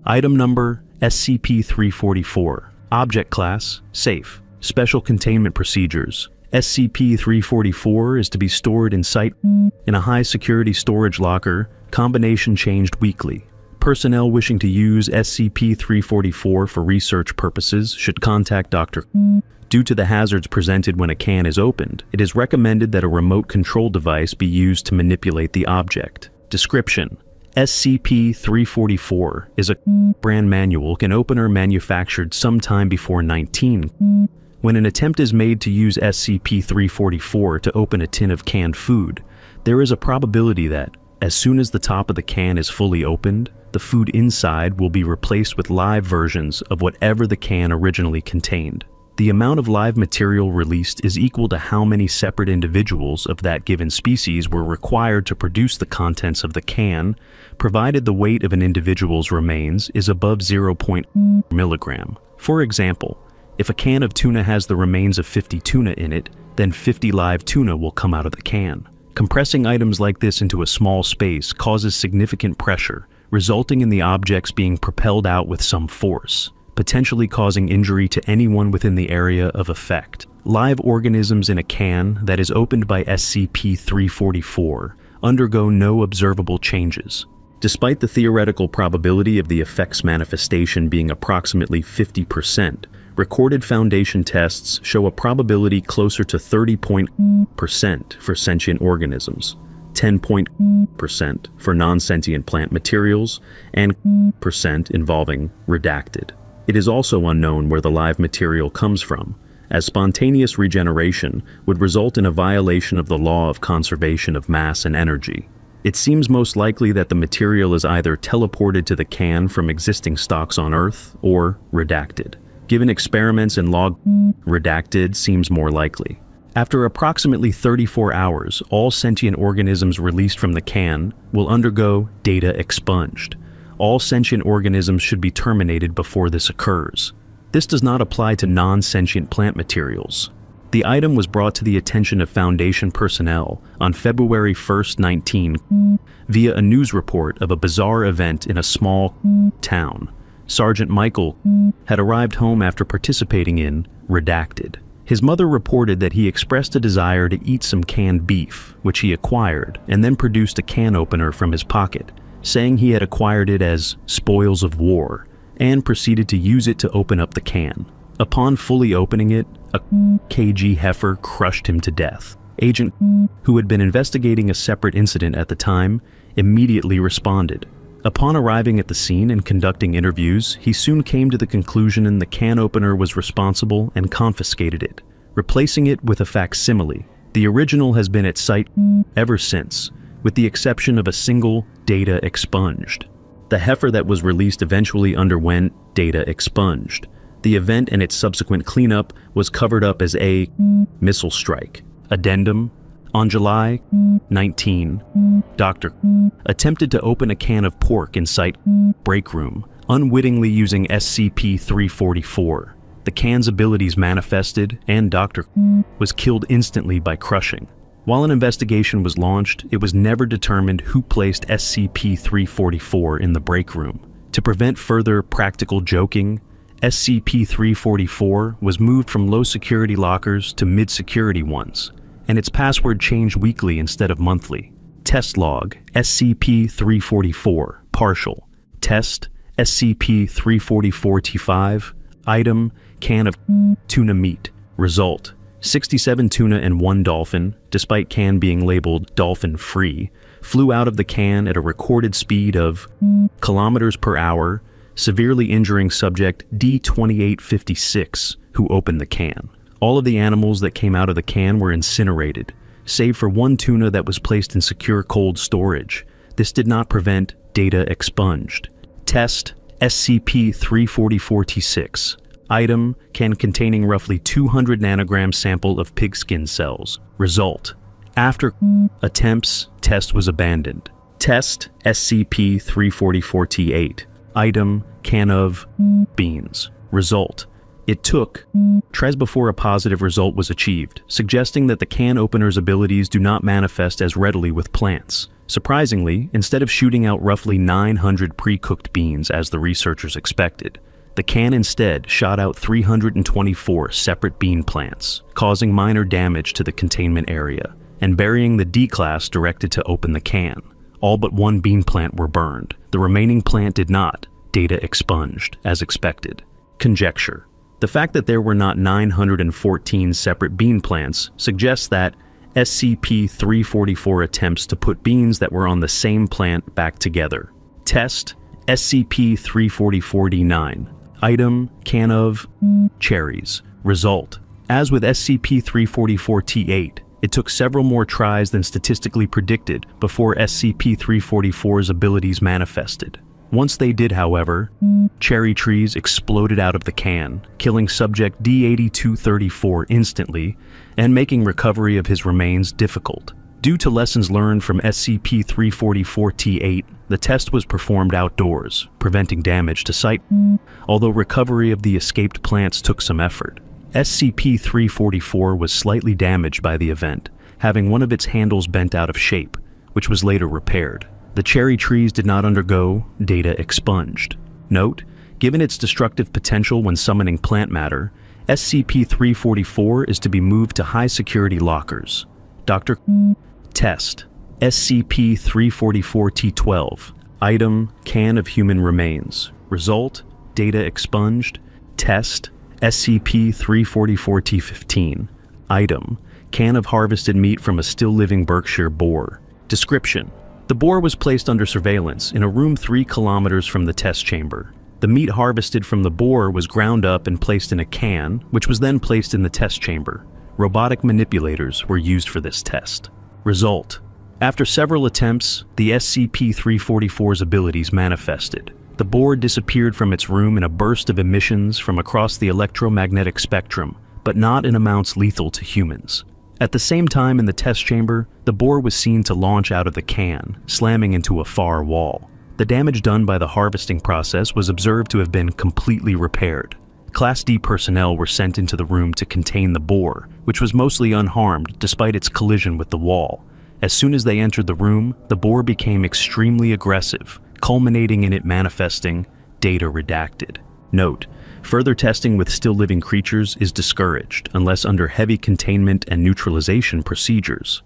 Item number SCP-344. Object class safe. Special containment procedures. SCP-344 is to be stored in Site in a high-security storage locker, combination changed weekly. Personnel wishing to use SCP-344 for research purposes should contact Dr. Due to the hazards presented when a can is opened, it is recommended that a remote control device be used to manipulate the object. Description: SCP-344 is a brand manual can opener manufactured sometime before 19. When an attempt is made to use SCP-344 to open a tin of canned food, there is a probability that, as soon as the top of the can is fully opened, the food inside will be replaced with live versions of whatever the can originally contained. The amount of live material released is equal to how many separate individuals of that given species were required to produce the contents of the can, provided the weight of an individual's remains is above 0.0 milligram. For example, if a can of tuna has the remains of 50 tuna in it, then 50 live tuna will come out of the can. Compressing items like this into a small space causes significant pressure, resulting in the objects being propelled out with some force, potentially causing injury to anyone within the area of effect. Live organisms in a can that is opened by SCP-344 undergo no observable changes. Despite the theoretical probability of the effect's manifestation being approximately 50%, recorded Foundation tests show a probability closer to 30% for sentient organisms, 10% for non-sentient plant materials, and % involving redacted. It is also unknown where the live material comes from, as spontaneous regeneration would result in a violation of the law of conservation of mass and energy. It seems most likely that the material is either teleported to the can from existing stocks on Earth or redacted. Given experiments in log, redacted seems more likely. After approximately 34 hours, all sentient organisms released from the can will undergo data expunged. All sentient organisms should be terminated before this occurs. This does not apply to non-sentient plant materials. The item was brought to the attention of Foundation personnel on February 1st, 19, via a news report of a bizarre event in a small town. Sergeant Michael had arrived home after participating in Redacted. His mother reported that he expressed a desire to eat some canned beef, which he acquired, and then produced a can opener from his pocket, saying he had acquired it as spoils of war, and proceeded to use it to open up the can. Upon fully opening it, a kg heifer crushed him to death. Agent, who had been investigating a separate incident at the time, immediately responded. Upon arriving at the scene and conducting interviews, he soon came to the conclusion the can opener was responsible and confiscated it, replacing it with a facsimile. The original has been at site ever since, with the exception of a single data expunged. The heifer that was released eventually underwent data expunged. The event and its subsequent cleanup was covered up as a missile strike. Addendum: on July 19, Dr. attempted to open a can of pork in site break room, unwittingly using SCP-344. The can's abilities manifested, and Dr. was killed instantly by crushing. While an investigation was launched, it was never determined who placed SCP-344 in the break room. To prevent further practical joking, SCP-344 was moved from low-security lockers to mid-security ones, and its password changed weekly instead of monthly. Test log SCP-344 partial. Test SCP-344-T5. Item: can of tuna meat. Result: 67 tuna and 1 dolphin, despite can being labeled dolphin-free, flew out of the can at a recorded speed of kilometers per hour, severely injuring subject D2856, who opened the can. All of the animals that came out of the can were incinerated, save for 1 tuna that was placed in secure cold storage. This did not prevent data expunged. Test SCP-344-T6. Item: can containing roughly 200 nanogram sample of pigskin cells. Result: after attempts, test was abandoned. Test SCP-344-T8. Item: can of beans. Result: it took tries before a positive result was achieved, suggesting that the can opener's abilities do not manifest as readily with plants. Surprisingly, instead of shooting out roughly 900 pre-cooked beans as the researchers expected, the can instead shot out 324 separate bean plants, causing minor damage to the containment area, and burying the D-class directed to open the can. All but one bean plant were burned. The remaining plant did not. Data expunged, as expected. Conjecture. The fact that there were not 914 separate bean plants suggests that SCP-344 attempts to put beans that were on the same plant back together. Test: SCP-344-D9. Item: can of cherries. Result: as with SCP-344-T8, it took several more tries than statistically predicted before SCP-344's abilities manifested. Once they did, however, cherry trees exploded out of the can, killing Subject D-8234 instantly and making recovery of his remains difficult. Due to lessons learned from SCP-344-T8, the test was performed outdoors, preventing damage to site, although recovery of the escaped plants took some effort. SCP-344 was slightly damaged by the event, having one of its handles bent out of shape, which was later repaired. The cherry trees did not undergo data expunged. Note: given its destructive potential when summoning plant matter, SCP-344 is to be moved to high-security lockers. Dr. Test: SCP-344-T12. Item: can of human remains. Result: data expunged. Test: SCP-344-T15. Item: can of harvested meat from a still-living Berkshire boar. Description: the boar was placed under surveillance in a room 3 kilometers from the test chamber. The meat harvested from the boar was ground up and placed in a can, which was then placed in the test chamber. Robotic manipulators were used for this test. Result: after several attempts, the SCP-344's abilities manifested. The boar disappeared from its room in a burst of emissions from across the electromagnetic spectrum, but not in amounts lethal to humans. At the same time in the test chamber, the boar was seen to launch out of the can, slamming into a far wall. The damage done by the harvesting process was observed to have been completely repaired. Class D personnel were sent into the room to contain the boar, which was mostly unharmed despite its collision with the wall. As soon as they entered the room, the boar became extremely aggressive, culminating in it manifesting data redacted. Note: further testing with still-living creatures is discouraged unless under heavy containment and neutralization procedures.